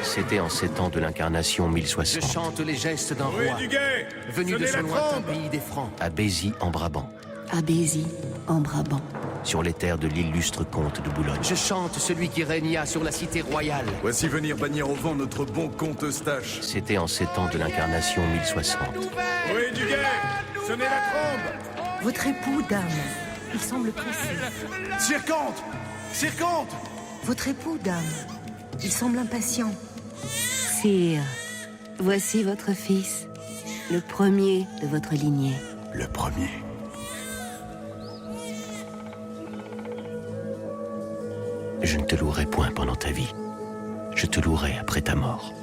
C'était en 7 ans de l'incarnation 1060. Je chante les gestes d'un roi, venu de ce lointain pays des Francs. À Bézy, en Brabant. À Bézy, en Brabant. Sur les terres de l'illustre comte de Boulogne. Je chante celui qui régna sur la cité royale. Voici venir bannir au vent notre bon comte Eustache. C'était en 7 ans de l'incarnation 1060. Oui, du guet, sonnez la trombe. Votre époux, dame, il semble pressé. Circonte, circonte. Votre époux, dame, il semble impatient. Sire, voici votre fils, le premier de votre lignée. Le premier. Je ne te louerai point pendant ta vie. Je te louerai après ta mort.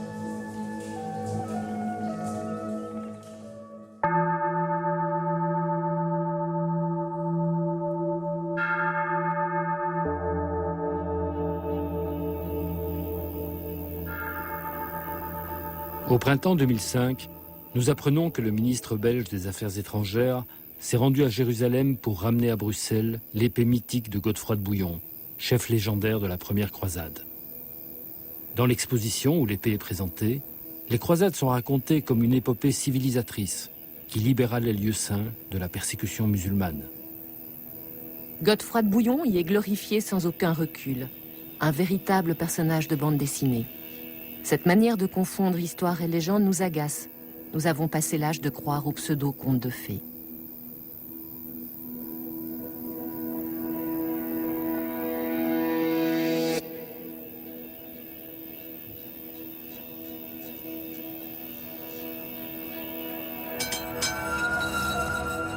Au printemps 2005, nous apprenons que le ministre belge des Affaires étrangères s'est rendu à Jérusalem pour ramener à Bruxelles l'épée mythique de Godefroid de Bouillon, chef légendaire de la première croisade. Dans l'exposition où l'épée est présentée, les croisades sont racontées comme une épopée civilisatrice qui libéra les lieux saints de la persécution musulmane. Godefroid de Bouillon y est glorifié sans aucun recul, un véritable personnage de bande dessinée. Cette manière de confondre histoire et légende nous agace. Nous avons passé l'âge de croire aux pseudo-contes de fées.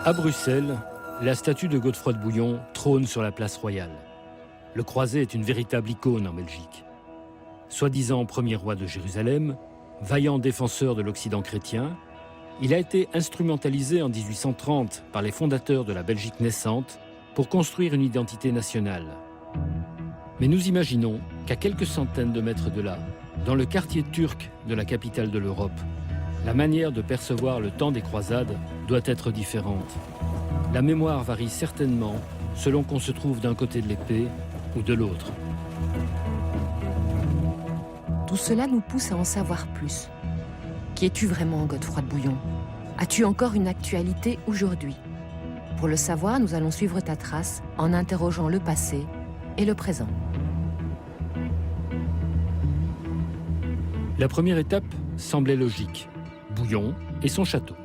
À Bruxelles, la statue de Godefroid de Bouillon trône sur la place royale. Le croisé est une véritable icône en Belgique. Soi-disant premier roi de Jérusalem, vaillant défenseur de l'Occident chrétien, il a été instrumentalisé en 1830 par les fondateurs de la Belgique naissante pour construire une identité nationale. Mais nous imaginons qu'à quelques centaines de mètres de là, dans le quartier turc de la capitale de l'Europe, la manière de percevoir le temps des croisades doit être différente. La mémoire varie certainement selon qu'on se trouve d'un côté de l'épée ou de l'autre. Tout cela nous pousse à en savoir plus. Qui es-tu vraiment, Godefroid de Bouillon? As-tu encore une actualité aujourd'hui? Pour le savoir, nous allons suivre ta trace en interrogeant le passé et le présent. La première étape semblait logique. Bouillon et son château.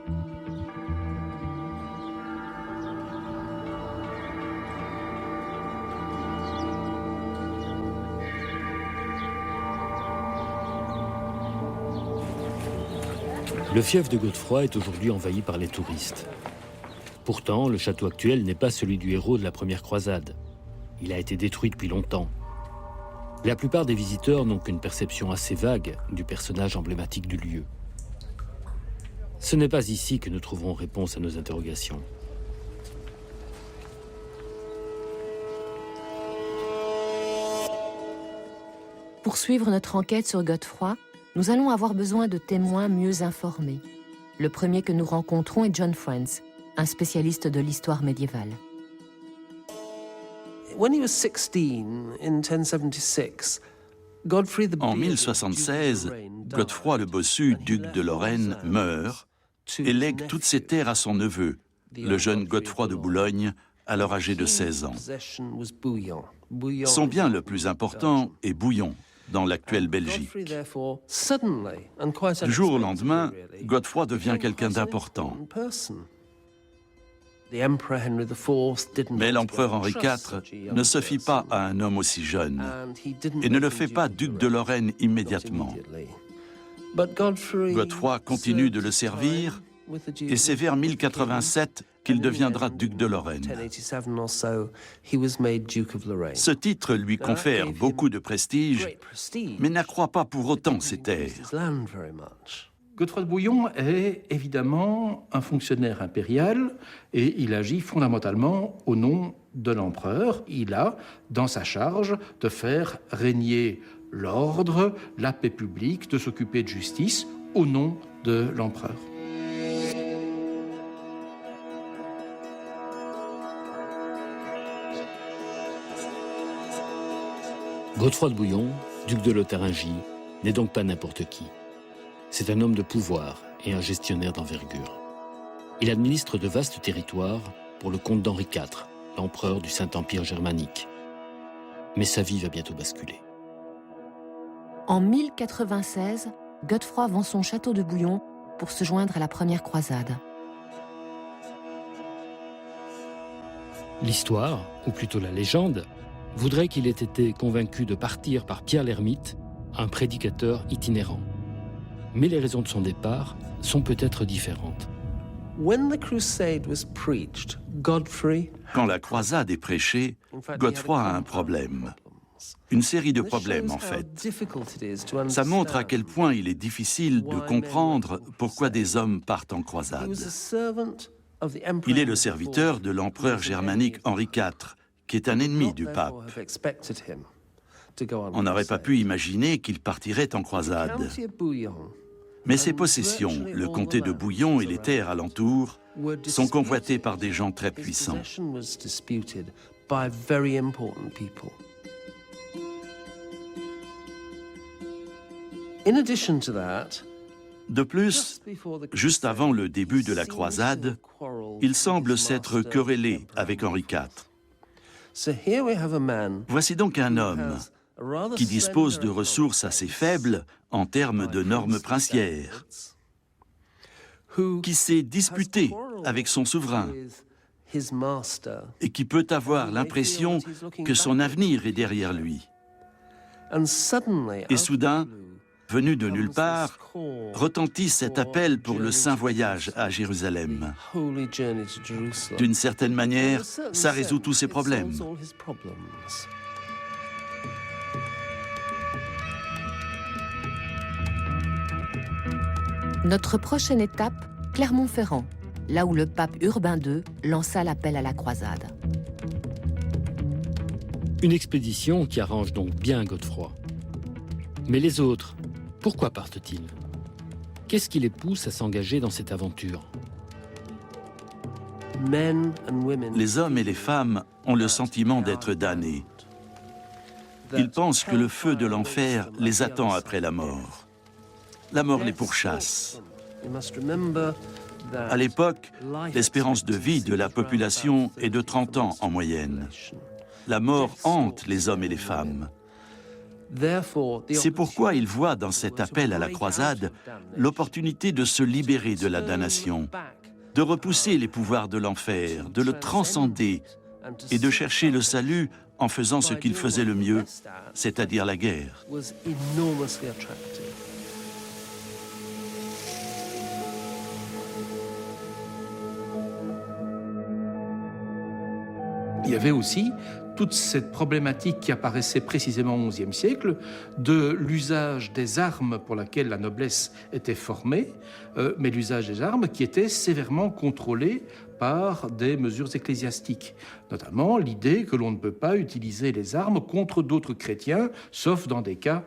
Le fief de Godefroid est aujourd'hui envahi par les touristes. Pourtant, le château actuel n'est pas celui du héros de la première croisade. Il a été détruit depuis longtemps. La plupart des visiteurs n'ont qu'une perception assez vague du personnage emblématique du lieu. Ce n'est pas ici que nous trouverons réponse à nos interrogations. Pour suivre notre enquête sur Godefroid, nous allons avoir besoin de témoins mieux informés. Le premier que nous rencontrons est John Friends, un spécialiste de l'histoire médiévale. En 1076, Godefroid le Bossu, duc de Lorraine, meurt et lègue toutes ses terres à son neveu, le jeune Godefroid de Boulogne, alors âgé de 16 ans. Son bien le plus important est Bouillon, dans l'actuelle Belgique. Du jour au lendemain, Godefroid devient quelqu'un d'important. Mais l'empereur Henri IV ne se fie pas à un homme aussi jeune et ne le fait pas duc de Lorraine immédiatement. Godefroid continue de le servir et c'est vers 1087 qu'il deviendra duc de Lorraine. Ce titre lui confère beaucoup de prestige, mais n'accroît pas pour autant ses terres. Godefroid de Bouillon est évidemment un fonctionnaire impérial et il agit fondamentalement au nom de l'empereur. Il a dans sa charge de faire régner l'ordre, la paix publique, de s'occuper de justice au nom de l'empereur. Godefroid de Bouillon duc de Lotharingie, n'est donc pas n'importe qui. C'est un homme de pouvoir et un gestionnaire d'envergure. Il administre de vastes territoires pour le comte d'Henri IV, l'empereur du Saint-Empire germanique. Mais sa vie va bientôt basculer. En 1096, Godefroy vend son château de Bouillon pour se joindre à la première croisade. L'histoire, ou plutôt la légende, voudrait qu'il ait été convaincu de partir par Pierre l'Ermite, un prédicateur itinérant. Mais les raisons de son départ sont peut-être différentes. Quand la croisade est prêchée, Godefroy a un problème. Une série de problèmes, en fait. Ça montre à quel point il est difficile de comprendre pourquoi des hommes partent en croisade. Il est le serviteur de l'empereur germanique Henri IV, qui est un ennemi du pape. On n'aurait pas pu imaginer qu'il partirait en croisade. Mais ses possessions, le comté de Bouillon et les terres alentours, sont convoitées par des gens très puissants. De plus, juste avant le début de la croisade, il semble s'être querellé avec Henri IV. Voici donc un homme qui dispose de ressources assez faibles en termes de normes princières, qui s'est disputé avec son souverain et qui peut avoir l'impression que son avenir est derrière lui. Et soudain, venu de nulle part, retentit cet appel pour le saint voyage à Jérusalem. D'une certaine manière, ça résout tous ses problèmes. Notre prochaine étape, Clermont-Ferrand, là où le pape Urbain II lança l'appel à la croisade. Une expédition qui arrange donc bien Godefroy. Mais les autres, pourquoi partent-ils? Qu'est-ce qui les pousse à s'engager dans cette aventure? Les hommes et les femmes ont le sentiment d'être damnés. Ils pensent que le feu de l'enfer les attend après la mort. La mort les pourchasse. À l'époque, l'espérance de vie de la population est de 30 ans en moyenne. La mort hante les hommes et les femmes. C'est pourquoi ils voient dans cet appel à la croisade l'opportunité de se libérer de la damnation, de repousser les pouvoirs de l'enfer, de le transcender et de chercher le salut en faisant ce qu'ils faisaient le mieux, c'est-à-dire la guerre. Il y avait aussi toute cette problématique qui apparaissait précisément au XIe siècle de l'usage des armes pour laquelle la noblesse était formée, mais l'usage des armes qui était sévèrement contrôlé par des mesures ecclésiastiques, notamment l'idée que l'on ne peut pas utiliser les armes contre d'autres chrétiens, sauf dans des cas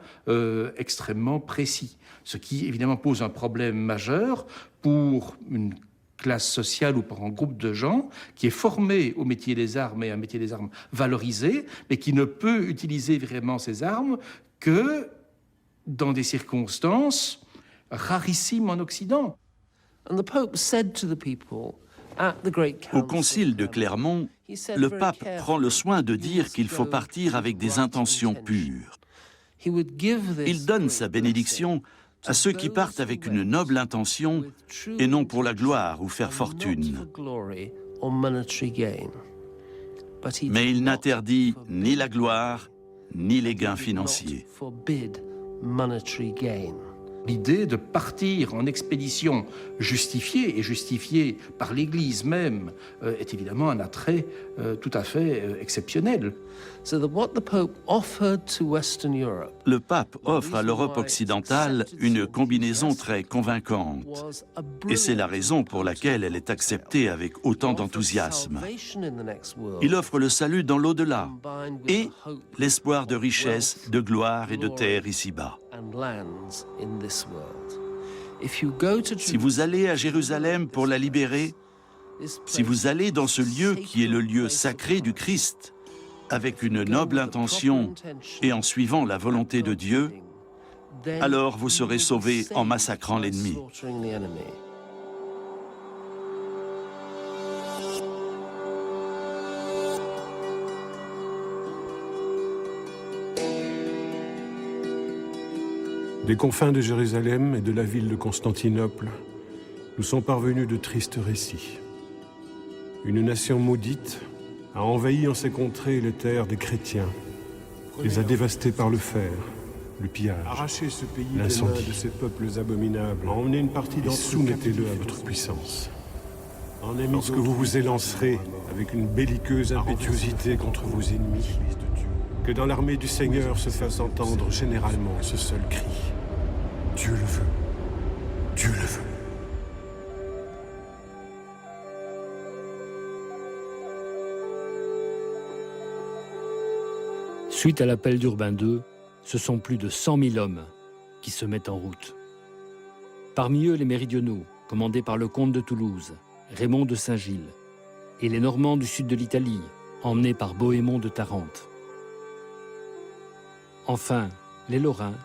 extrêmement précis, ce qui évidemment pose un problème majeur pour une classe sociale ou par un groupe de gens qui est formé au métier des armes et un métier des armes valorisé, mais qui ne peut utiliser vraiment ces armes que dans des circonstances rarissimes en Occident. Au concile de Clermont, le pape prend le soin de dire qu'il faut partir avec des intentions pures. Il donne sa bénédiction à ceux qui partent avec une noble intention et non pour la gloire ou faire fortune. Mais il n'interdit ni la gloire, ni les gains financiers. L'idée de partir en expédition justifiée, et justifiée par l'Église même, est évidemment un attrait tout à fait exceptionnel. Le pape offre à l'Europe occidentale une combinaison très convaincante. Et c'est la raison pour laquelle elle est acceptée avec autant d'enthousiasme. Il offre le salut dans l'au-delà et l'espoir de richesse, de gloire et de terre ici-bas. Si vous allez à Jérusalem pour la libérer, si vous allez dans ce lieu qui est le lieu sacré du Christ, avec une noble intention et en suivant la volonté de Dieu, alors vous serez sauvés en massacrant l'ennemi. Des confins de Jérusalem et de la ville de Constantinople, nous sont parvenus de tristes récits. Une nation maudite a envahi en ces contrées les terres des chrétiens, les a dévastés par le fer, le pillage, Arrachez ce pays des mains l'incendie, de ces peuples abominables. emmenez une partie d'entre eux, soumettez-le à votre puissance. Lorsque vous vous élancerez avec une belliqueuse impétuosité contre vos ennemis, que dans l'armée du Seigneur se fasse entendre généralement ce seul cri. Dieu le veut. Dieu le veut. Suite à l'appel d'Urbain II, ce sont plus de 100 000 hommes qui se mettent en route. Parmi eux, les méridionaux, commandés par le comte de Toulouse, Raymond de Saint-Gilles, et les Normands du sud de l'Italie, emmenés par Bohémond de Tarente. Enfin, les Lorrains,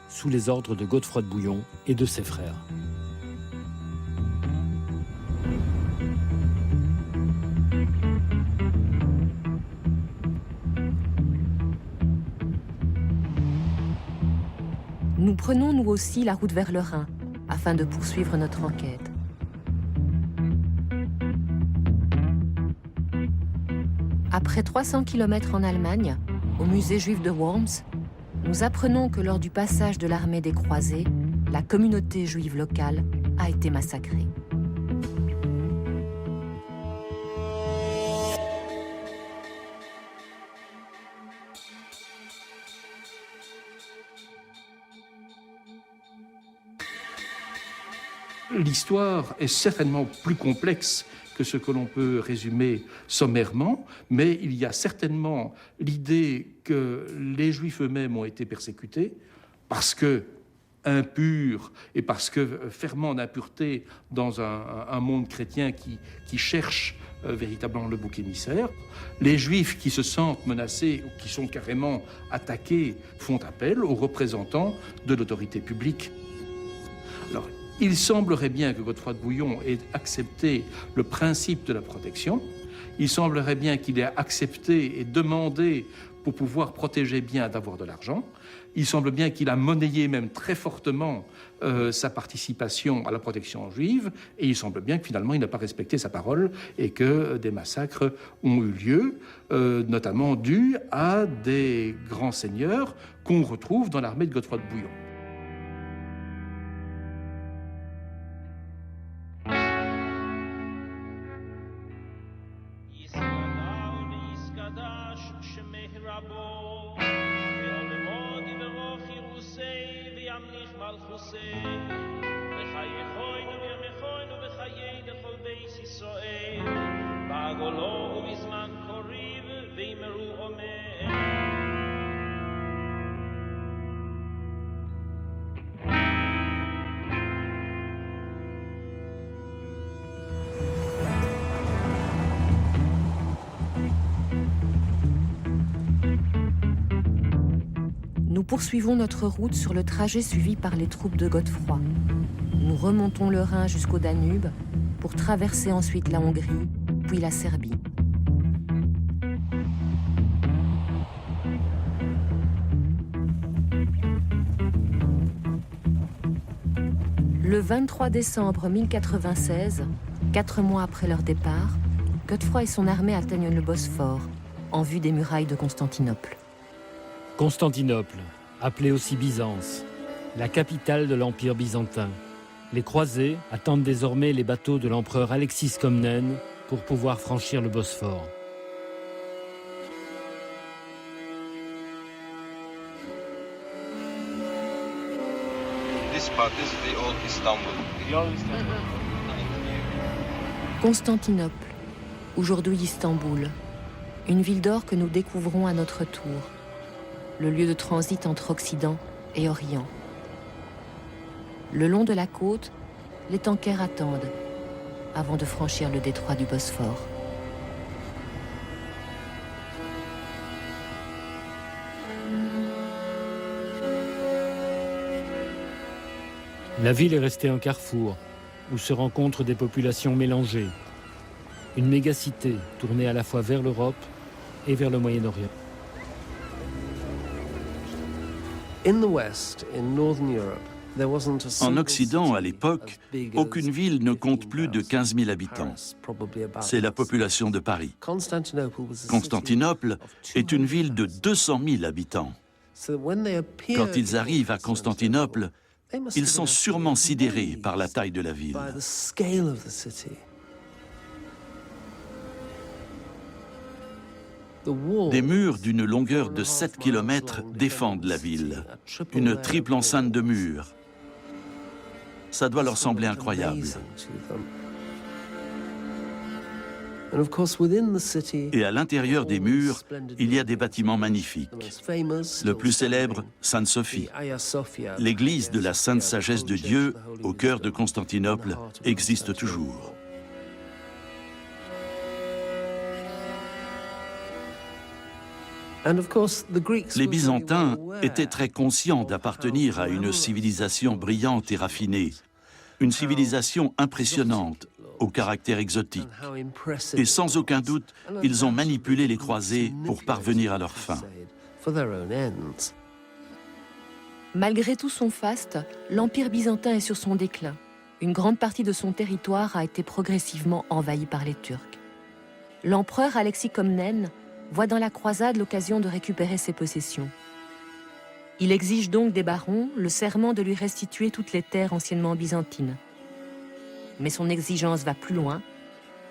sous les ordres de Godefroid de Bouillon et de ses frères. Nous prenons nous aussi la route vers le Rhin, afin de poursuivre notre enquête. Après 300 km en Allemagne, au musée juif de Worms, nous apprenons que lors du passage de l'armée des croisés, la communauté juive locale a été massacrée. L'histoire est certainement plus complexe que ce que l'on peut résumer sommairement, mais il y a certainement l'idée que les Juifs eux-mêmes ont été persécutés parce que impurs et parce que ferments d'impureté dans un monde chrétien qui cherche véritablement le bouc émissaire. Les Juifs qui se sentent menacés ou qui sont carrément attaqués font appel aux représentants de l'autorité publique. Alors, il semblerait bien que Godefroid de Bouillon ait accepté le principe de la protection. Il semblerait bien qu'il ait accepté et demandé pour pouvoir protéger bien d'avoir de l'argent. Il semble bien qu'il a monnayé même très fortement sa participation à la protection juive. Et il semble bien que finalement il n'a pas respecté sa parole et que des massacres ont eu lieu, notamment dus à des grands seigneurs qu'on retrouve dans l'armée de Godefroid de Bouillon. Nous poursuivons notre route sur le trajet suivi par les troupes de Godefroid. Nous remontons le Rhin jusqu'au Danube pour traverser ensuite la Hongrie, puis la Serbie. Le 23 décembre 1096, 4 mois après leur départ, Godefroid et son armée atteignent le Bosphore, en vue des murailles de Constantinople. Constantinople, appelée aussi Byzance, la capitale de l'Empire byzantin. Les croisés attendent désormais les bateaux de l'empereur Alexis Comnène pour pouvoir franchir le Bosphore. Constantinople, aujourd'hui Istanbul, une ville d'or que nous découvrons à notre tour, le lieu de transit entre Occident et Orient. Le long de la côte, les tankers attendent avant de franchir le détroit du Bosphore. La ville est restée un carrefour où se rencontrent des populations mélangées. Une mégacité tournée à la fois vers l'Europe et vers le Moyen-Orient. En Occident, à l'époque, aucune ville ne compte plus de 15 000 habitants. C'est la population de Paris. Constantinople est une ville de 200 000 habitants. Quand ils arrivent à Constantinople, ils sont sûrement sidérés par la taille de la ville. Des murs d'une longueur de 7 km défendent la ville. Une triple enceinte de murs. Ça doit leur sembler incroyable. Et à l'intérieur des murs, il y a des bâtiments magnifiques. Le plus célèbre, Sainte-Sophie. L'église de la Sainte Sagesse de Dieu, au cœur de Constantinople, existe toujours. Les Byzantins étaient très conscients d'appartenir à une civilisation brillante et raffinée, une civilisation impressionnante, au caractère exotique. Et sans aucun doute, ils ont manipulé les croisés pour parvenir à leur fin. Malgré tout son faste, l'Empire byzantin est sur son déclin. Une grande partie de son territoire a été progressivement envahie par les Turcs. L'empereur Alexis Comnène voit dans la croisade l'occasion de récupérer ses possessions. Il exige donc des barons le serment de lui restituer toutes les terres anciennement byzantines. Mais son exigence va plus loin.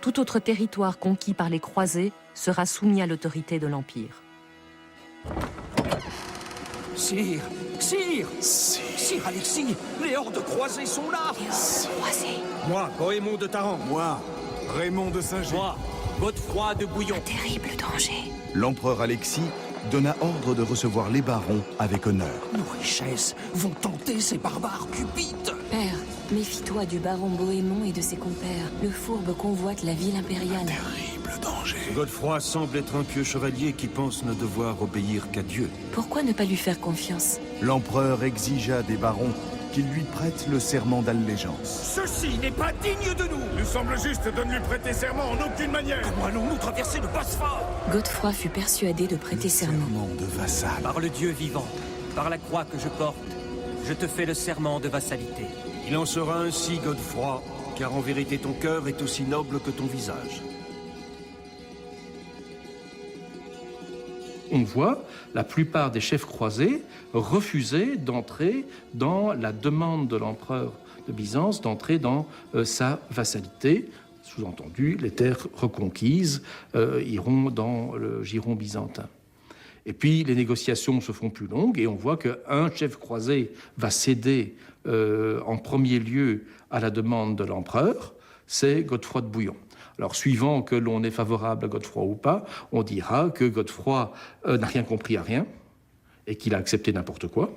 Tout autre territoire conquis par les croisés sera soumis à l'autorité de l'Empire. Sire, Alexis, les hordes croisées sont là. Croisés. Moi, Bohémond de Tarent. Moi, Raymond de Saint-Gé. Moi, Godefroid de Bouillon. Un terrible danger. L'empereur Alexis donna ordre de recevoir les barons avec honneur. Nos richesses vont tenter ces barbares cupides. Père, méfie-toi du baron Bohémond et de ses compères. Le fourbe convoite la ville impériale. Terrible danger. Godefroid semble être un pieux chevalier qui pense ne devoir obéir qu'à Dieu. Pourquoi ne pas lui faire confiance? L'empereur exigea des barons qu'ils lui prêtent le serment d'allégeance. Ceci n'est pas digne de nous. Nous semble juste de ne lui prêter serment en aucune manière. Comment allons-nous traverser le Bosphore? Godefroid fut persuadé de prêter serment. De vassal. Par le Dieu vivant, par la croix que je porte, je te fais le serment de vassalité. Il en sera ainsi, Godefroid, car en vérité ton cœur est aussi noble que ton visage. On voit la plupart des chefs croisés refuser d'entrer dans la demande de l'empereur de Byzance, d'entrer dans sa vassalité. Sous-entendu, les terres reconquises iront dans le giron byzantin. Et puis, les négociations se font plus longues et on voit qu'un chef croisé va céder en premier lieu à la demande de l'empereur, c'est Godefroid de Bouillon. Alors, suivant que l'on est favorable à Godefroid ou pas, on dira que Godefroid n'a rien compris à rien et qu'il a accepté n'importe quoi.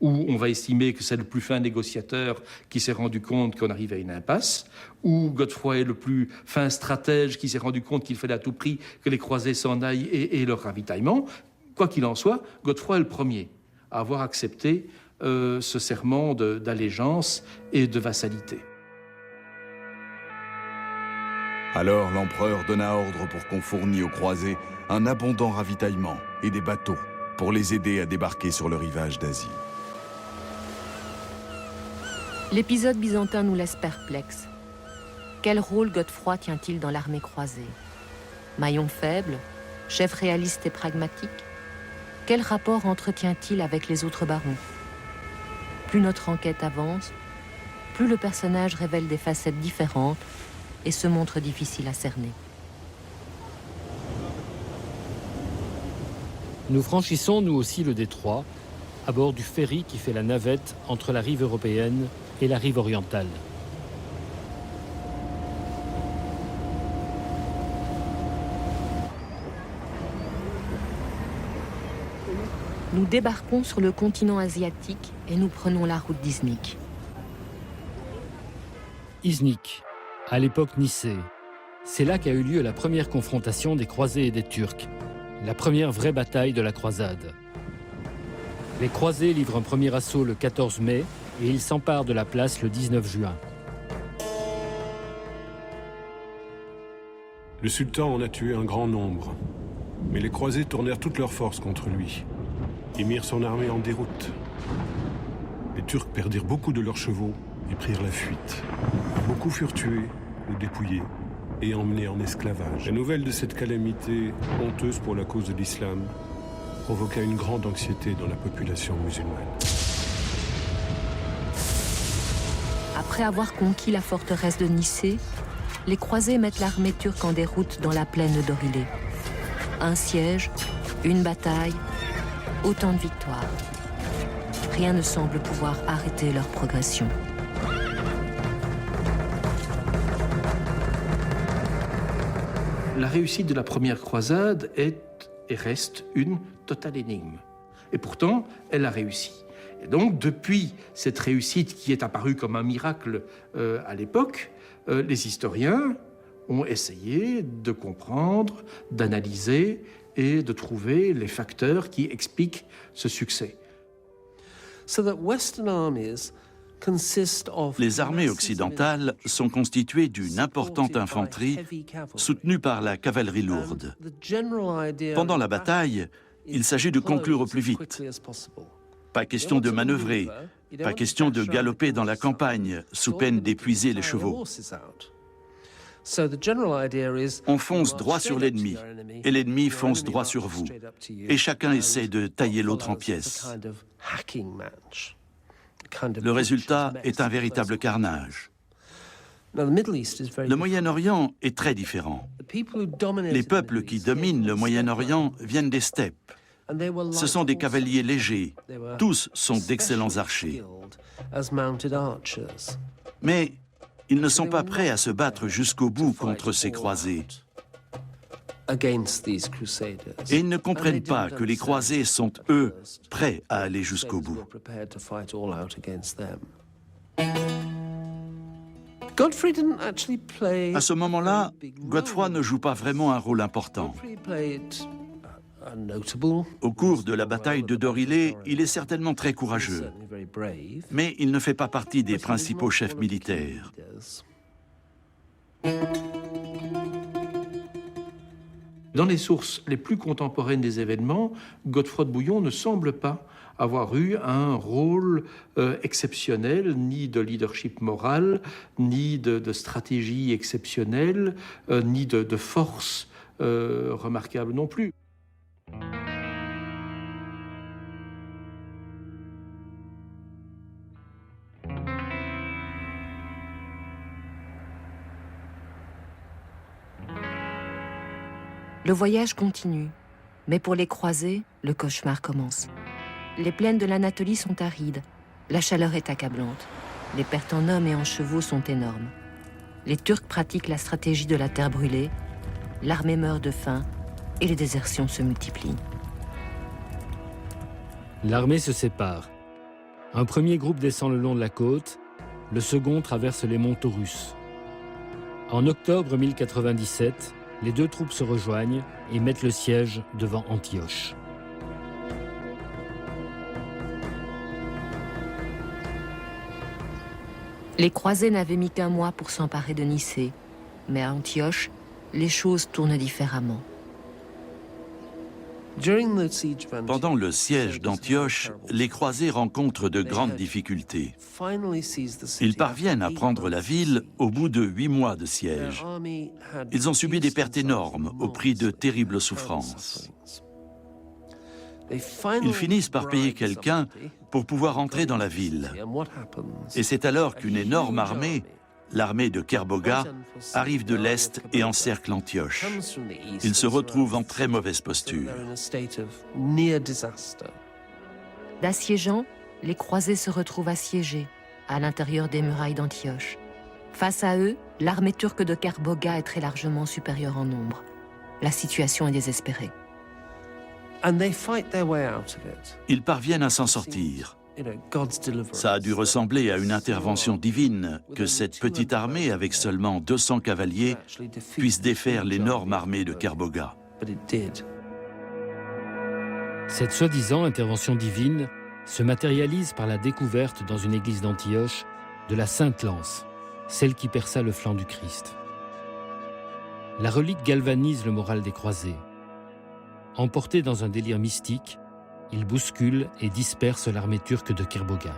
Ou on va estimer que c'est le plus fin négociateur qui s'est rendu compte qu'on arrive à une impasse, ou Godefroid est le plus fin stratège qui s'est rendu compte qu'il fallait à tout prix que les croisés s'en aillent et leur ravitaillement. Quoi qu'il en soit, Godefroid est le premier à avoir accepté ce serment d'allégeance et de vassalité. Alors l'empereur donna ordre pour qu'on fournît aux croisés un abondant ravitaillement et des bateaux pour les aider à débarquer sur le rivage d'Asie. L'épisode byzantin nous laisse perplexes. Quel rôle Godefroid tient-il dans l'armée croisée? Maillon faible, chef réaliste et pragmatique? Quel rapport entretient-il avec les autres barons? Plus notre enquête avance, plus le personnage révèle des facettes différentes et se montre difficile à cerner. Nous franchissons nous aussi le détroit, à bord du ferry qui fait la navette entre la rive européenne et la rive orientale. Nous débarquons sur le continent asiatique et nous prenons la route d'Iznik. Iznik, à l'époque Nicée. C'est là qu'a eu lieu la première confrontation des croisés et des Turcs, la première vraie bataille de la croisade. Les croisés livrent un premier assaut le 14 mai et ils s'emparent de la place le 19 juin. Le sultan en a tué un grand nombre, mais les croisés tournèrent toutes leurs forces contre lui et mirent son armée en déroute. Les Turcs perdirent beaucoup de leurs chevaux et prirent la fuite. Beaucoup furent tués ou dépouillés et emmenés en esclavage. La nouvelle de cette calamité, honteuse pour la cause de l'islam, provoqua une grande anxiété dans la population musulmane. Après avoir conquis la forteresse de Nicée, les croisés mettent l'armée turque en déroute dans la plaine d'Orilée. Un siège, une bataille, autant de victoires. Rien ne semble pouvoir arrêter leur progression. La réussite de la première croisade est et reste une totale énigme. Et pourtant, elle a réussi. Et donc, depuis cette réussite qui est apparue comme un miracle à l'époque, les historiens ont essayé de comprendre, d'analyser et de trouver les facteurs qui expliquent ce succès. Les armées occidentales sont constituées d'une importante infanterie soutenue par la cavalerie lourde. Pendant la bataille, il s'agit de conclure au plus vite. Pas question de manœuvrer, pas question de galoper dans la campagne sous peine d'épuiser les chevaux. On fonce droit sur l'ennemi, et l'ennemi fonce droit sur vous. Et chacun essaie de tailler l'autre en pièces. Le résultat est un véritable carnage. Le Moyen-Orient est très différent. Les peuples qui dominent le Moyen-Orient viennent des steppes. Ce sont des cavaliers légers. Tous sont d'excellents archers. Mais ils ne sont pas prêts à se battre jusqu'au bout contre ces croisés. Et ils ne comprennent pas que les croisés sont, eux, prêts à aller jusqu'au bout. À ce moment-là, Godefroid ne joue pas vraiment un rôle important. Au cours de la bataille de Dorilé, il est certainement très courageux, mais il ne fait pas partie des principaux chefs militaires. Dans les sources les plus contemporaines des événements, Godefroid de Bouillon ne semble pas avoir eu un rôle exceptionnel, ni de leadership moral, ni de stratégie exceptionnelle, ni de force remarquable non plus. Le voyage continue, mais pour les croisés, le cauchemar commence. Les plaines de l'Anatolie sont arides, la chaleur est accablante, les pertes en hommes et en chevaux sont énormes. Les Turcs pratiquent la stratégie de la terre brûlée, l'armée meurt de faim et les désertions se multiplient. L'armée se sépare. Un premier groupe descend le long de la côte, le second traverse les monts Taurus. En octobre 1097, les deux troupes se rejoignent et mettent le siège devant Antioche. Les croisés n'avaient mis qu'un mois pour s'emparer de Nicée, mais à Antioche, les choses tournent différemment. Pendant le siège d'Antioche, les croisés rencontrent de grandes difficultés. Ils parviennent à prendre la ville au bout de 8 mois de siège. Ils ont subi des pertes énormes au prix de terribles souffrances. Ils finissent par payer quelqu'un pour pouvoir entrer dans la ville. Et c'est alors qu'une énorme armée, l'armée de Kerboga, arrive de l'Est et encercle Antioche. Ils se retrouvent en très mauvaise posture. D'assiégeants, les croisés se retrouvent assiégés à l'intérieur des murailles d'Antioche. Face à eux, l'armée turque de Kerboga est très largement supérieure en nombre. La situation est désespérée. Ils parviennent à s'en sortir. Ça a dû ressembler à une intervention divine que cette petite armée, avec seulement 200 cavaliers, puisse défaire l'énorme armée de Kerboga. Cette soi-disant intervention divine se matérialise par la découverte dans une église d'Antioche de la Sainte Lance, celle qui perça le flanc du Christ. La relique galvanise le moral des croisés. Emportés dans un délire mystique, ils bousculent et dispersent l'armée turque de Kerboga.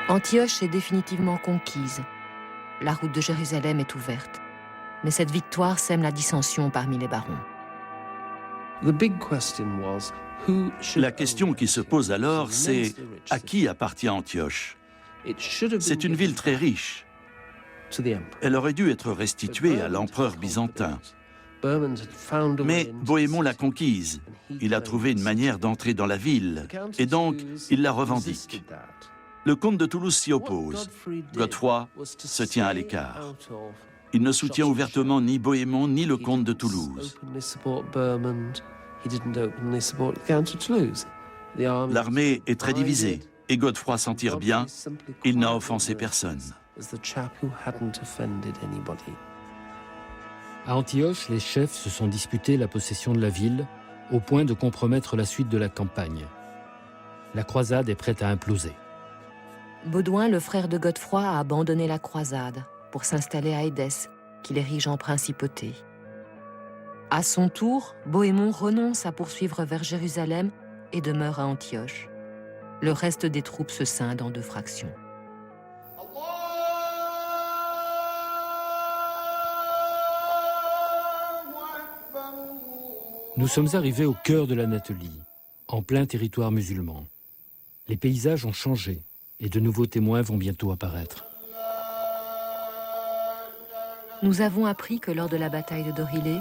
Antioche est définitivement conquise. La route de Jérusalem est ouverte. Mais cette victoire sème la dissension parmi les barons. La question qui se pose alors, c'est à qui appartient Antioche? C'est une ville très riche. Elle aurait dû être restituée à l'empereur byzantin. Mais Bohémond l'a conquise. Il a trouvé une manière d'entrer dans la ville, et donc il la revendique. Le comte de Toulouse s'y oppose. Godefroy se tient à l'écart. Il ne soutient ouvertement ni Bohémond ni le comte de Toulouse. L'armée est très divisée, et Godefroy s'en tire bien. Il n'a offensé personne. À Antioche, les chefs se sont disputés la possession de la ville, au point de compromettre la suite de la campagne. La croisade est prête à imploser. Baudouin, le frère de Godefroy, a abandonné la croisade pour s'installer à Édesse, qu'il érige en principauté. À son tour, Bohémond renonce à poursuivre vers Jérusalem et demeure à Antioche. Le reste des troupes se scinde en deux fractions. Nous sommes arrivés au cœur de l'Anatolie, en plein territoire musulman. Les paysages ont changé et de nouveaux témoins vont bientôt apparaître. Nous avons appris que lors de la bataille de Dorilé,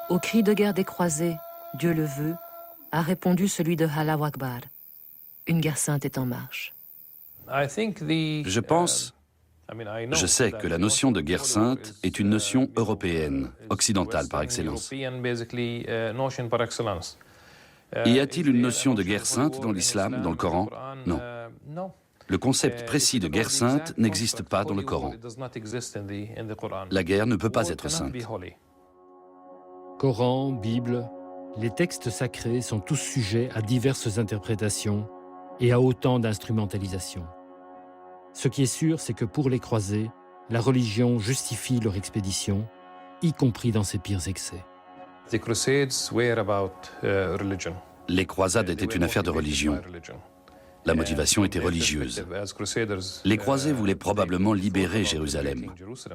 au cri de guerre des croisés, Dieu le veut, a répondu celui de Allahu Akbar. Une guerre sainte est en marche. Je pense, je sais que la notion de guerre sainte est une notion européenne, occidentale par excellence. Y a-t-il une notion de guerre sainte dans l'islam, dans le Coran? Non. Le concept précis de guerre sainte n'existe pas dans le Coran. La guerre ne peut pas être sainte. Coran, Bible, les textes sacrés sont tous sujets à diverses interprétations et à autant d'instrumentalisation. Ce qui est sûr, c'est que pour les croisés, la religion justifie leur expédition, y compris dans ses pires excès. Les croisades étaient une affaire de religion. La motivation était religieuse. Les croisés voulaient probablement libérer Jérusalem,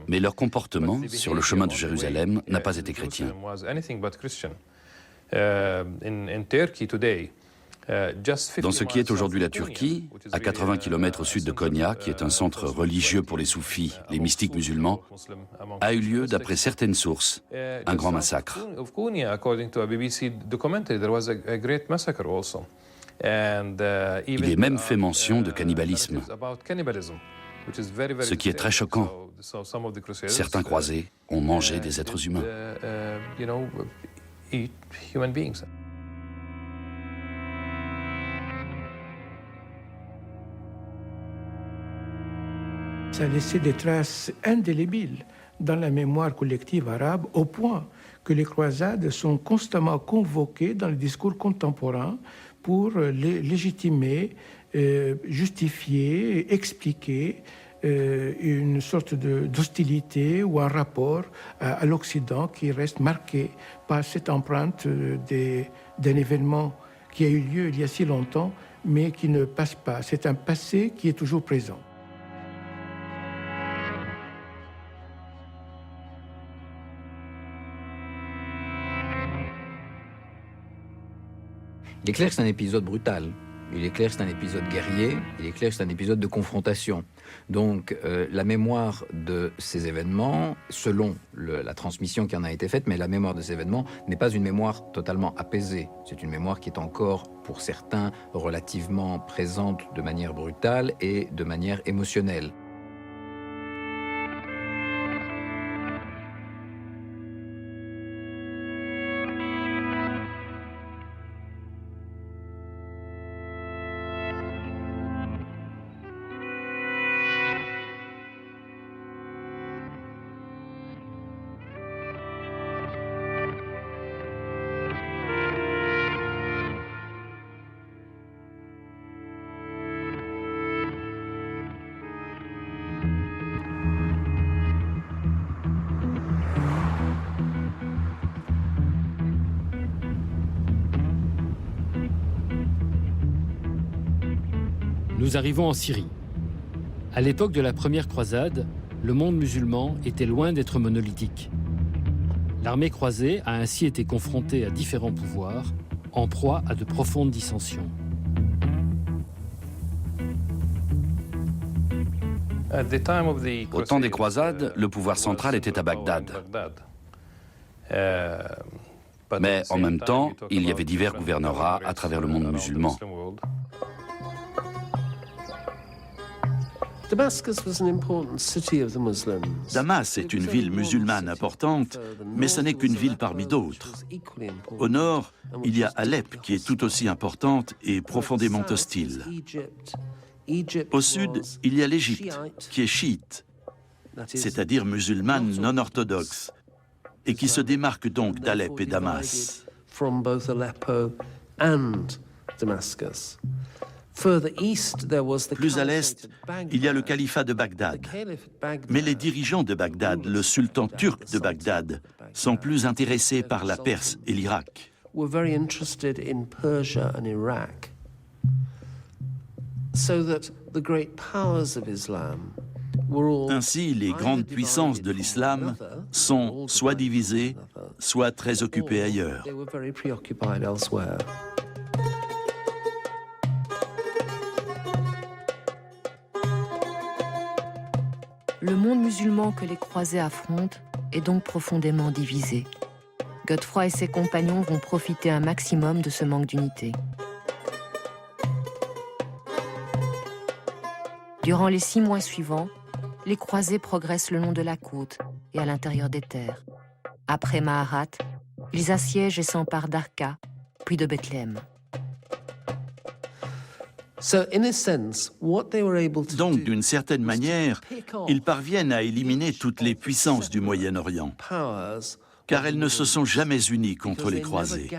mais leur comportement sur le chemin de Jérusalem n'a pas été chrétien. Dans ce qui est aujourd'hui la Turquie, à 80 km au sud de Konya, qui est un centre religieux pour les soufis, les mystiques musulmans, a eu lieu, d'après certaines sources, un grand massacre. Il est même fait mention de cannibalisme, ce qui est très choquant. Certains croisés ont mangé des êtres humains. Ça a laissé des traces indélébiles dans la mémoire collective arabe, au point que les croisades sont constamment convoquées dans le discours contemporain pour légitimer, justifier, expliquer une sorte d'hostilité ou un rapport à l'Occident qui reste marqué par cette empreinte d'un événement qui a eu lieu il y a si longtemps, mais qui ne passe pas. C'est un passé qui est toujours présent. Il est clair que c'est un épisode brutal. Il est clair que c'est un épisode guerrier. Il est clair que c'est un épisode de confrontation. Donc, la mémoire de ces événements, selon la transmission qui en a été faite, mais la mémoire de ces événements n'est pas une mémoire totalement apaisée. C'est une mémoire qui est encore, pour certains, relativement présente de manière brutale et de manière émotionnelle. nous arrivons en Syrie. À l'époque de la première croisade, le monde musulman était loin d'être monolithique. L'armée croisée a ainsi été confrontée à différents pouvoirs, en proie à de profondes dissensions. Au temps des croisades, le pouvoir central était à Bagdad. Mais en même temps, il y avait divers gouvernorats à travers le monde musulman. Damas est une ville musulmane importante, mais ce n'est qu'une ville parmi d'autres. Au nord, il y a Alep, qui est tout aussi importante et profondément hostile. Au sud, il y a l'Égypte, qui est chiite, c'est-à-dire musulmane non orthodoxe, et qui se démarque donc d'Alep et Damas. Plus à l'est, il y a le califat de Bagdad. Mais les dirigeants de Bagdad, le sultan turc de Bagdad, sont plus intéressés par la Perse et l'Irak. Ainsi, les grandes puissances de l'islam sont soit divisées, soit très occupées ailleurs. Le monde musulman que les croisés affrontent est donc profondément divisé. Godefroid et ses compagnons vont profiter un maximum de ce manque d'unité. Durant les 6 mois suivants, les croisés progressent le long de la côte et à l'intérieur des terres. Après Maharat, ils assiègent et s'emparent d'Arka, puis de Bethléem. Donc, d'une certaine manière, ils parviennent à éliminer toutes les puissances du Moyen-Orient, car elles ne se sont jamais unies contre les croisés.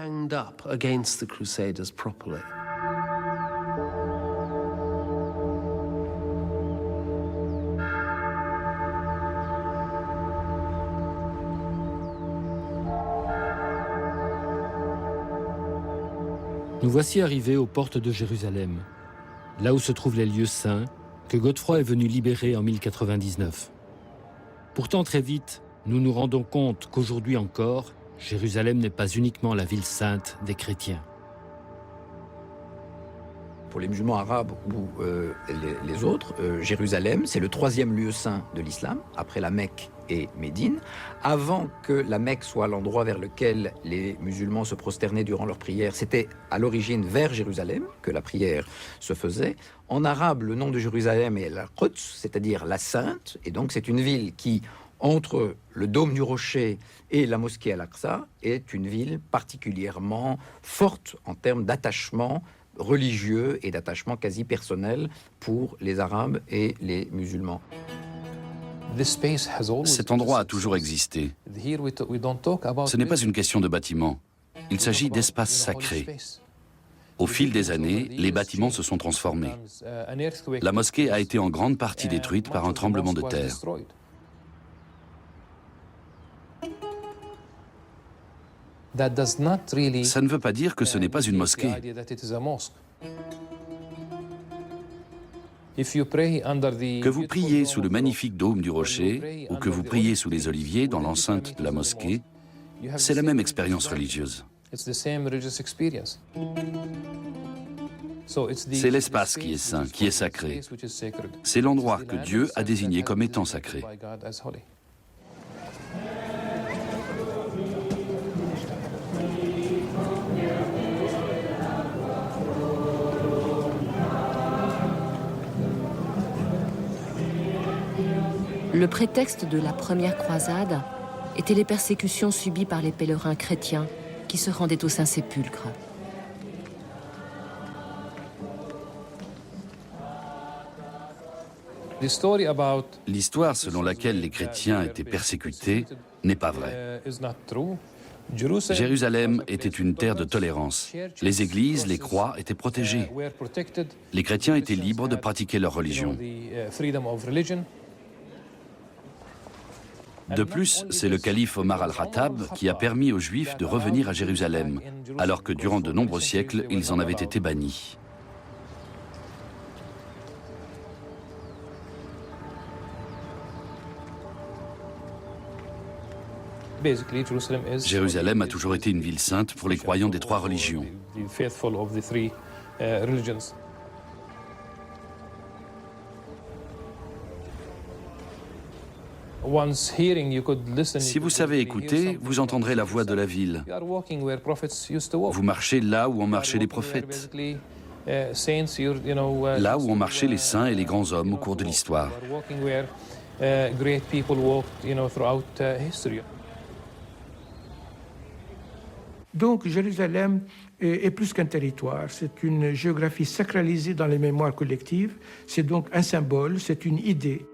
Nous voici arrivés aux portes de Jérusalem, là où se trouvent les lieux saints que Godefroid est venu libérer en 1099. Pourtant, très vite, nous nous rendons compte qu'aujourd'hui encore, Jérusalem n'est pas uniquement la ville sainte des chrétiens. Pour les musulmans arabes ou les autres, Jérusalem, c'est le 3e lieu saint de l'islam, après la Mecque et Médine. Avant que la Mecque soit l'endroit vers lequel les musulmans se prosternaient durant leur prière, c'était à l'origine vers Jérusalem que la prière se faisait. En arabe, le nom de Jérusalem est la Quds, c'est-à-dire la Sainte, et donc c'est une ville qui, entre le dôme du rocher et la mosquée Al-Aqsa, est une ville particulièrement forte en termes d'attachement religieux et d'attachement quasi personnel pour les Arabes et les musulmans. Cet endroit a toujours existé. Ce n'est pas une question de bâtiment. Il s'agit d'espaces sacrés. Au fil des années, les bâtiments se sont transformés. La mosquée a été en grande partie détruite par un tremblement de terre. Ça ne veut pas dire que ce n'est pas une mosquée. Que vous priez sous le magnifique dôme du rocher ou que vous priez sous les oliviers dans l'enceinte de la mosquée, c'est la même expérience religieuse. C'est l'espace qui est saint, qui est sacré. C'est l'endroit que Dieu a désigné comme étant sacré. Le prétexte de la première croisade était les persécutions subies par les pèlerins chrétiens qui se rendaient au Saint-Sépulcre. L'histoire selon laquelle les chrétiens étaient persécutés n'est pas vraie. Jérusalem était une terre de tolérance. Les églises, les croix étaient protégées. Les chrétiens étaient libres de pratiquer leur religion. De plus, c'est le calife Omar al-Khattab qui a permis aux Juifs de revenir à Jérusalem, alors que durant de nombreux siècles, ils en avaient été bannis. Jérusalem a toujours été une ville sainte pour les croyants des trois religions. Si vous savez écouter, vous entendrez la voix de la ville. Vous marchez là où ont marché les prophètes, là où ont marché les saints et les grands hommes au cours de l'histoire. Donc Jérusalem est plus qu'un territoire, c'est une géographie sacralisée dans les mémoires collectives, c'est donc un symbole, c'est une idée.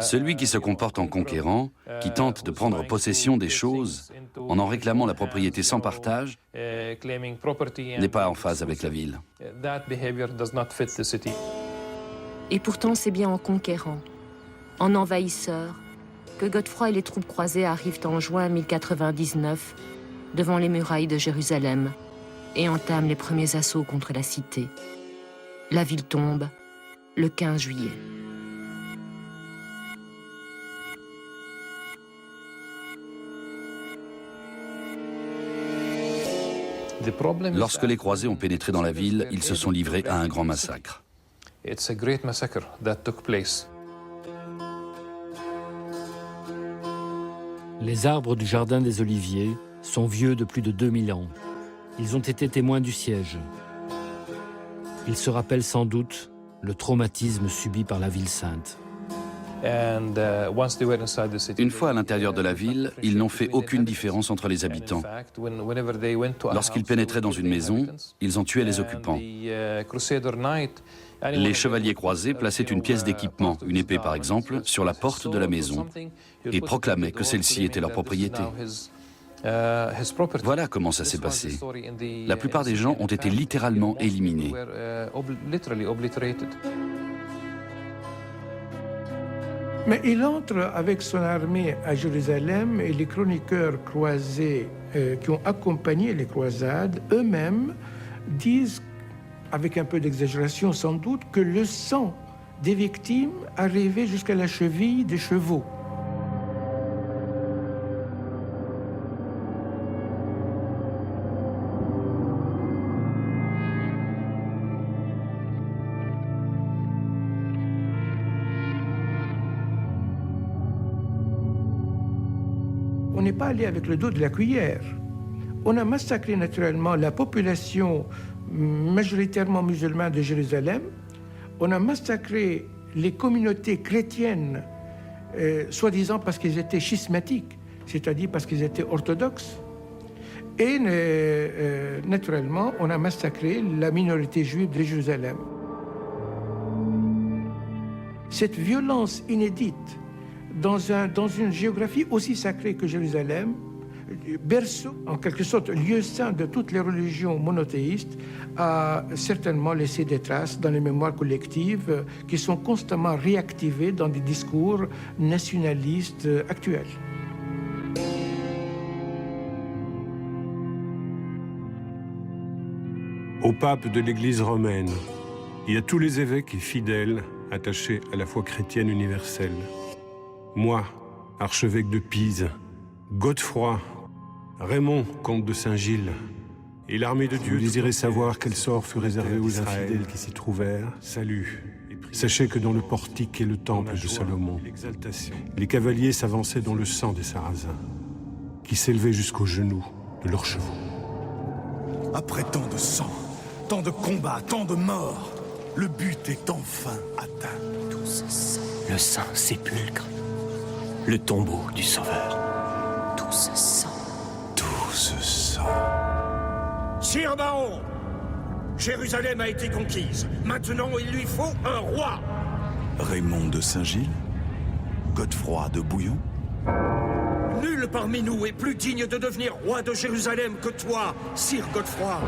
Celui qui se comporte en conquérant, qui tente de prendre possession des choses en réclamant la propriété sans partage, n'est pas en phase avec la ville. Et pourtant, c'est bien en conquérant, en envahisseur, que Godefroid et les troupes croisées arrivent en juin 1099 devant les murailles de Jérusalem et entament les premiers assauts contre la cité. La ville tombe le 15 juillet. Lorsque les croisés ont pénétré dans la ville, ils se sont livrés à un grand massacre. Les arbres du jardin des Oliviers sont vieux de plus de 2000 ans. Ils ont été témoins du siège. Ils se rappellent sans doute le traumatisme subi par la ville sainte. Une fois à l'intérieur de la ville, ils n'ont fait aucune différence entre les habitants. Lorsqu'ils pénétraient dans une maison, ils en tuaient les occupants. Les chevaliers croisés plaçaient une pièce d'équipement, une épée par exemple, sur la porte de la maison et proclamaient que celle-ci était leur propriété. Voilà comment ça s'est passé. La plupart des gens ont été littéralement éliminés. Mais il entre avec son armée à Jérusalem et les chroniqueurs croisés qui ont accompagné les croisades, eux-mêmes disent, avec un peu d'exagération sans doute, que le sang des victimes arrivait jusqu'à la cheville des chevaux. On n'est pas allé avec le dos de la cuillère. On a massacré naturellement la population majoritairement musulmane de Jérusalem. On a massacré les communautés chrétiennes, soi-disant parce qu'ils étaient schismatiques, c'est-à-dire parce qu'ils étaient orthodoxes. Et naturellement, on a massacré la minorité juive de Jérusalem. Cette violence inédite dans une géographie aussi sacrée que Jérusalem, berceau, en quelque sorte, lieu saint de toutes les religions monothéistes, a certainement laissé des traces dans les mémoires collectives qui sont constamment réactivées dans des discours nationalistes actuels. Au pape de l'Église romaine, il y a tous les évêques et fidèles attachés à la foi chrétienne universelle. Moi, archevêque de Pise, Godefroid, Raymond, comte de Saint-Gilles, et l'armée de Dieu. Vous désirez savoir quel sort fut réservé aux infidèles qui s'y trouvèrent? Salut. Sachez que dans le portique et le temple de Salomon, les cavaliers s'avançaient dans le sang des Sarrasins, qui s'élevaient jusqu'aux genoux de leurs chevaux. Après tant de sang, tant de combats, tant de morts, le but est enfin atteint. Tout ce sang, le saint sépulcre, le tombeau du Sauveur. Tout ce sang. Tout ce sang. Sire baron, Jérusalem a été conquise. Maintenant, il lui faut un roi. Raymond de Saint-Gilles? Godefroid de Bouillon? Nul parmi nous est plus digne de devenir roi de Jérusalem que toi, Sire Godefroid.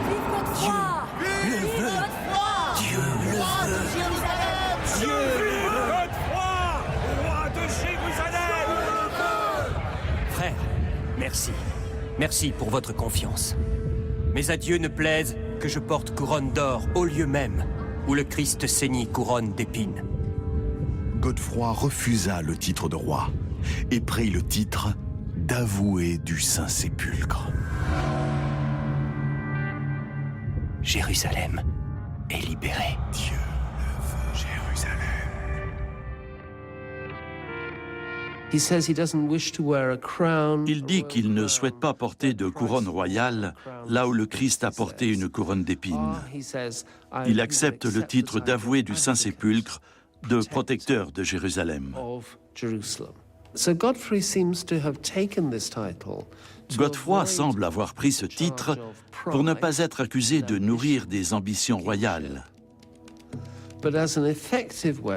Vive Godefroid! Dieu le veut. Dieu le veut. Dieu Godefroid, roi de Jérusalem. Frère, merci. Merci pour votre confiance. Mais à Dieu ne plaise que je porte couronne d'or au lieu même où le Christ ceignit couronne d'épines. Godefroid refusa le titre de roi et prit le titre d'avoué du Saint-Sépulcre. Jérusalem est libérée. Dieu le veut. Jérusalem. Il dit qu'il ne souhaite pas porter de couronne royale là où le Christ a porté une couronne d'épines. Il accepte le titre d'avoué du Saint-Sépulcre, de protecteur de Jérusalem. Godefroid semble avoir pris ce titre pour ne pas être accusé de nourrir des ambitions royales.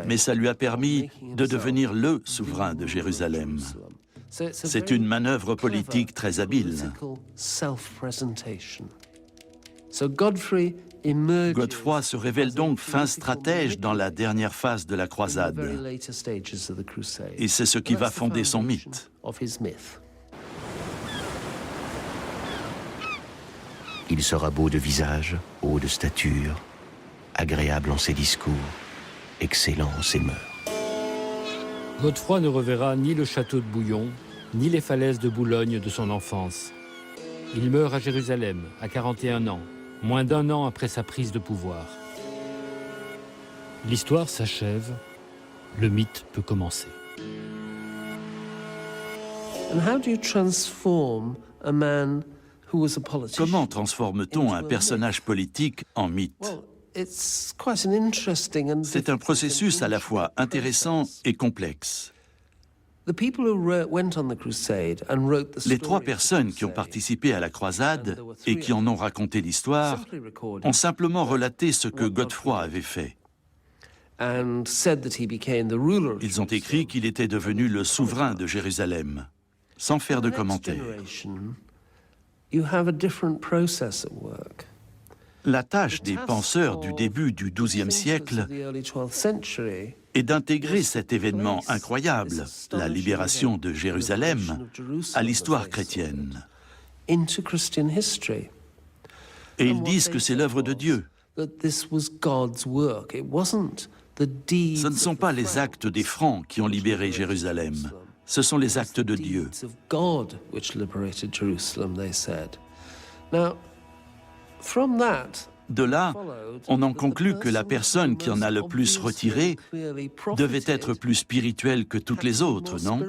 Mais ça lui a permis de devenir le souverain de Jérusalem. C'est une manœuvre politique très habile. Godefroid se révèle donc fin stratège dans la dernière phase de la croisade. Et c'est ce qui va fonder son mythe. Il sera beau de visage, haut de stature, agréable en ses discours, excellent en ses mœurs. Godefroid ne reverra ni le château de Bouillon, ni les falaises de Boulogne de son enfance. Il meurt à Jérusalem, à 41 ans, moins d'1 an après sa prise de pouvoir. L'histoire s'achève, le mythe peut commencer. Comment transforme-t-on un personnage politique en mythe? C'est un processus à la fois intéressant et complexe. Les 3 personnes qui ont participé à la croisade et qui en ont raconté l'histoire ont simplement relaté ce que Godefroid avait fait. Ils ont écrit qu'il était devenu le souverain de Jérusalem, sans faire de commentaires. La tâche des penseurs du début du XIIe siècle est d'intégrer cet événement incroyable, la libération de Jérusalem, à l'histoire chrétienne. Et ils disent que c'est l'œuvre de Dieu. Ce ne sont pas les actes des Francs qui ont libéré Jérusalem, ce sont les actes de Dieu. De là, on en conclut que la personne qui en a le plus retiré devait être plus spirituelle que toutes les autres, non?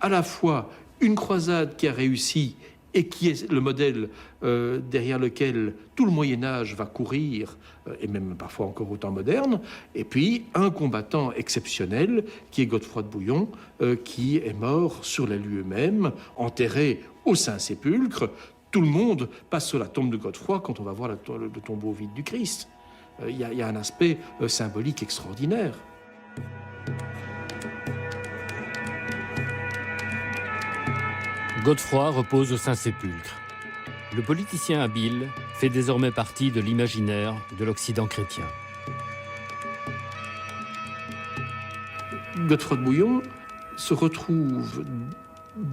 À la fois une croisade qui a réussi et qui est le modèle derrière lequel tout le Moyen-Âge va courir, et même parfois encore au temps moderne, et puis un combattant exceptionnel qui est Godefroid de Bouillon, qui est mort sur les lieux mêmes, enterré au Saint-Sépulcre. Tout le monde passe sur la tombe de Godefroid quand on va voir le tombeau vide du Christ. Il y a un aspect symbolique extraordinaire. Godefroid repose au Saint-Sépulcre. Le politicien habile fait désormais partie de l'imaginaire de l'Occident chrétien. Godefroid de Bouillon se retrouve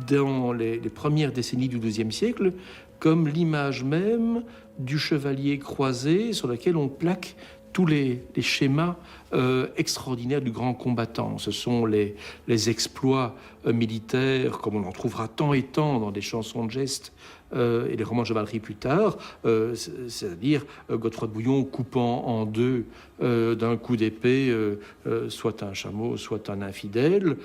dans les premières décennies du XIIe siècle comme l'image même du chevalier croisé sur lequel on plaque tous les schémas extraordinaires du grand combattant. Ce sont les exploits militaires, comme on en trouvera tant et tant dans des chansons de gestes et les romans de chevalerie plus tard, c'est-à-dire Godefroid de Bouillon coupant en deux d'un coup d'épée soit un chameau, soit un infidèle,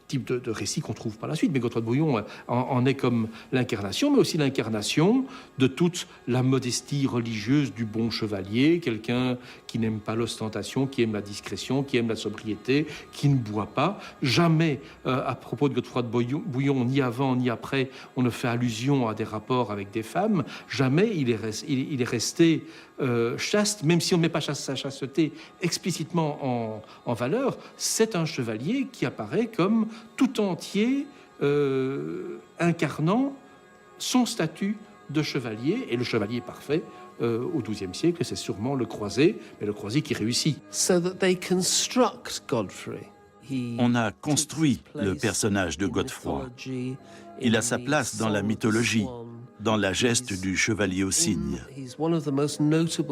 type de récit qu'on trouve par la suite. Mais Godefroid de Bouillon en est comme l'incarnation, mais aussi l'incarnation de toute la modestie religieuse du bon chevalier, quelqu'un qui n'aime pas l'ostentation, qui aime la discrétion, qui aime la sobriété, qui ne boit pas. Jamais, à propos de Godefroid de Bouillon, ni avant ni après, on ne fait allusion à des rapports avec des femmes. Jamais il est resté chaste, même si on ne met pas sa chasteté explicitement en valeur. C'est un chevalier qui apparaît comme tout entier incarnant son statut de chevalier, et le chevalier parfait au XIIe siècle, c'est sûrement le croisé, mais le croisé qui réussit. On a construit le personnage de Godefroid. Il a sa place dans la mythologie. dans la geste du chevalier au cygne.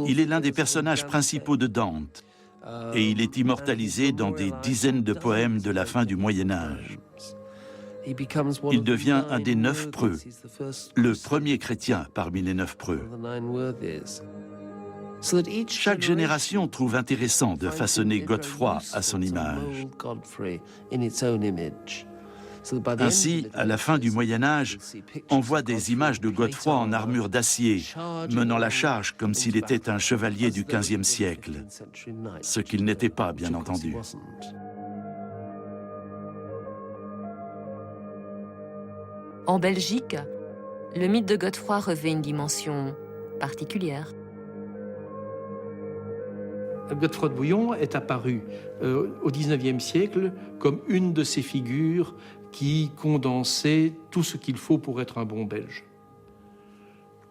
Il est l'un des personnages principaux de Dante et il est immortalisé dans des dizaines de poèmes de la fin du Moyen-Âge. Il devient un des 9 preux, le premier chrétien parmi les 9 preux. Chaque génération trouve intéressant de façonner Godefroid à son image. Ainsi, à la fin du Moyen-Âge, on voit des images de Godefroid en armure d'acier, menant la charge comme s'il était un chevalier du XVe siècle, ce qu'il n'était pas, bien entendu. En Belgique, le mythe de Godefroid revêt une dimension particulière. Godefroid de Bouillon est apparu au XIXe siècle comme une de ces figures qui condensait tout ce qu'il faut pour être un bon Belge.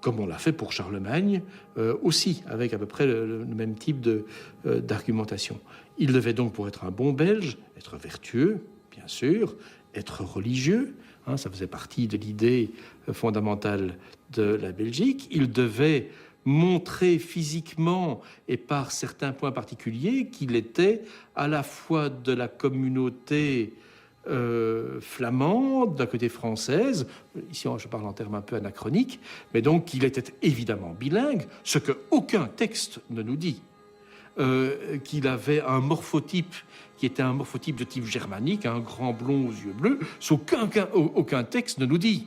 Comme on l'a fait pour Charlemagne aussi, avec à peu près le même type d'argumentation. Il devait donc, pour être un bon Belge, être vertueux, bien sûr, être religieux, hein, ça faisait partie de l'idée fondamentale de la Belgique. Il devait montrer physiquement et par certains points particuliers qu'il était à la fois de la communauté flamande, d'un côté française, ici je parle en termes un peu anachroniques, mais donc qu'il était évidemment bilingue, ce que aucun texte ne nous dit, qu'il avait un morphotype qui était un morphotype de type germanique, un grand blond aux yeux bleus, ce qu'aucun texte ne nous dit.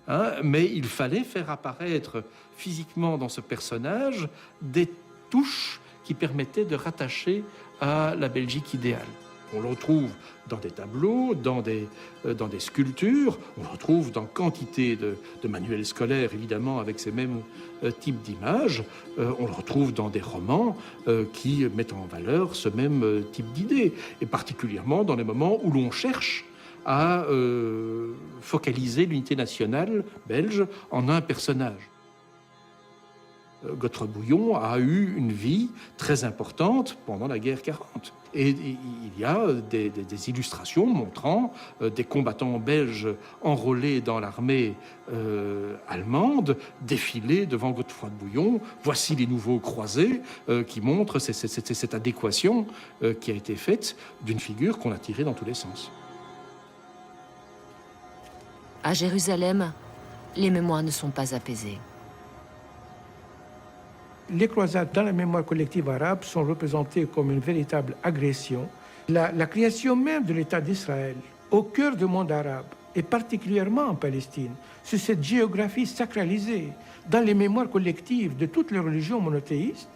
Hein, mais il fallait faire apparaître physiquement dans ce personnage des touches qui permettaient de rattacher à la Belgique idéale. On le retrouve dans des tableaux, dans des sculptures, on le retrouve dans quantité de manuels scolaires, évidemment, avec ces mêmes types d'images. On le retrouve dans des romans qui mettent en valeur ce même type d'idées, et particulièrement dans les moments où l'on cherche à focaliser l'unité nationale belge en un personnage. Godefroid de Bouillon a eu une vie très importante pendant la guerre 40. Et il y a des illustrations montrant des combattants belges enrôlés dans l'armée allemande défiler devant Godefroid de Bouillon. Voici les nouveaux croisés qui montrent cette adéquation qui a été faite d'une figure qu'on a tirée dans tous les sens. À Jérusalem, les mémoires ne sont pas apaisées. Les croisades dans la mémoire collective arabe sont représentées comme une véritable agression. La création même de l'État d'Israël, au cœur du monde arabe, et particulièrement en Palestine, sur cette géographie sacralisée dans les mémoires collectives de toutes les religions monothéistes,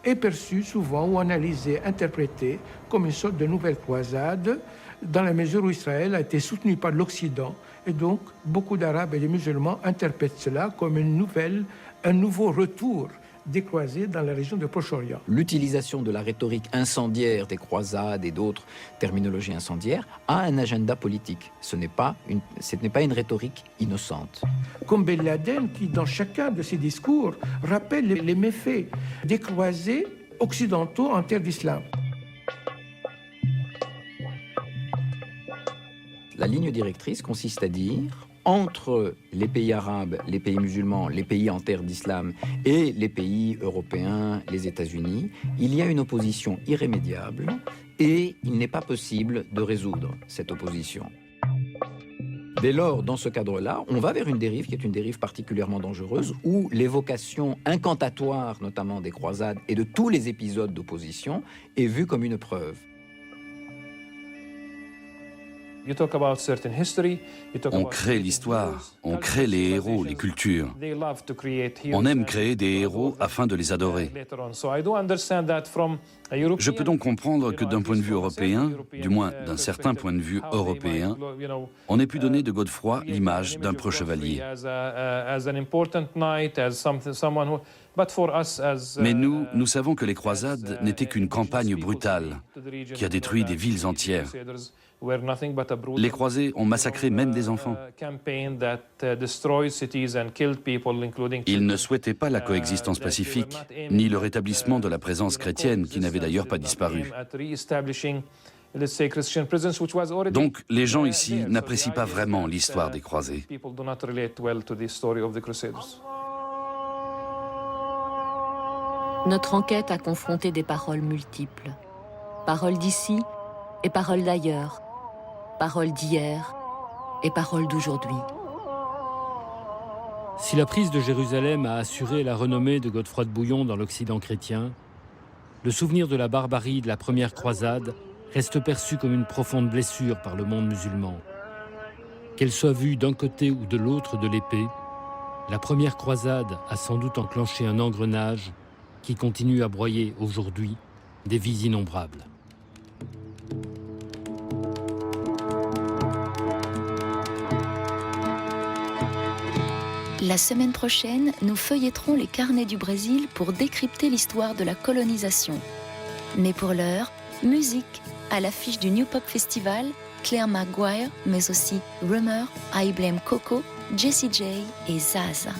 est perçue souvent ou analysée, interprétée comme une sorte de nouvelle croisade, dans la mesure où Israël a été soutenu par l'Occident. Et donc, beaucoup d'Arabes et de musulmans interprètent cela comme un nouveau retour des croisés dans la région du Proche-Orient. L'utilisation de la rhétorique incendiaire des croisades et d'autres terminologies incendiaires a un agenda politique. Ce n'est pas une rhétorique innocente. Comme Ben Laden, qui dans chacun de ses discours rappelle les méfaits des croisés occidentaux en terre d'islam. La ligne directrice consiste à dire, entre les pays arabes, les pays musulmans, les pays en terre d'islam et les pays européens, les États-Unis, il y a une opposition irrémédiable et il n'est pas possible de résoudre cette opposition. Dès lors, dans ce cadre-là, on va vers une dérive qui est une dérive particulièrement dangereuse où l'évocation incantatoire, notamment des croisades et de tous les épisodes d'opposition, est vue comme une preuve. On crée l'histoire, on crée les héros, les cultures. On aime créer des héros afin de les adorer. Je peux donc comprendre que d'un point de vue européen, du moins d'un certain point de vue européen, on ait pu donner de Godefroid l'image d'un preux chevalier. Mais nous savons que les croisades n'étaient qu'une campagne brutale qui a détruit des villes entières. Les croisés ont massacré même des enfants. Ils ne souhaitaient pas la coexistence pacifique, ni le rétablissement de la présence chrétienne qui n'avait d'ailleurs pas disparu. Donc, les gens ici n'apprécient pas vraiment l'histoire des croisés. Notre enquête a confronté des paroles multiples. Paroles d'ici et paroles d'ailleurs. Paroles d'hier et paroles d'aujourd'hui. Si la prise de Jérusalem a assuré la renommée de Godefroid de Bouillon dans l'Occident chrétien, le souvenir de la barbarie de la première croisade reste perçu comme une profonde blessure par le monde musulman. Qu'elle soit vue d'un côté ou de l'autre de l'épée, la première croisade a sans doute enclenché un engrenage qui continue à broyer aujourd'hui des vies innombrables. La semaine prochaine, nous feuilletterons les carnets du Brésil pour décrypter l'histoire de la colonisation. Mais pour l'heure, musique à l'affiche du New Pop Festival, Claire Maguire, mais aussi Rumor, I Blame Coco, Jessie J et Zaza.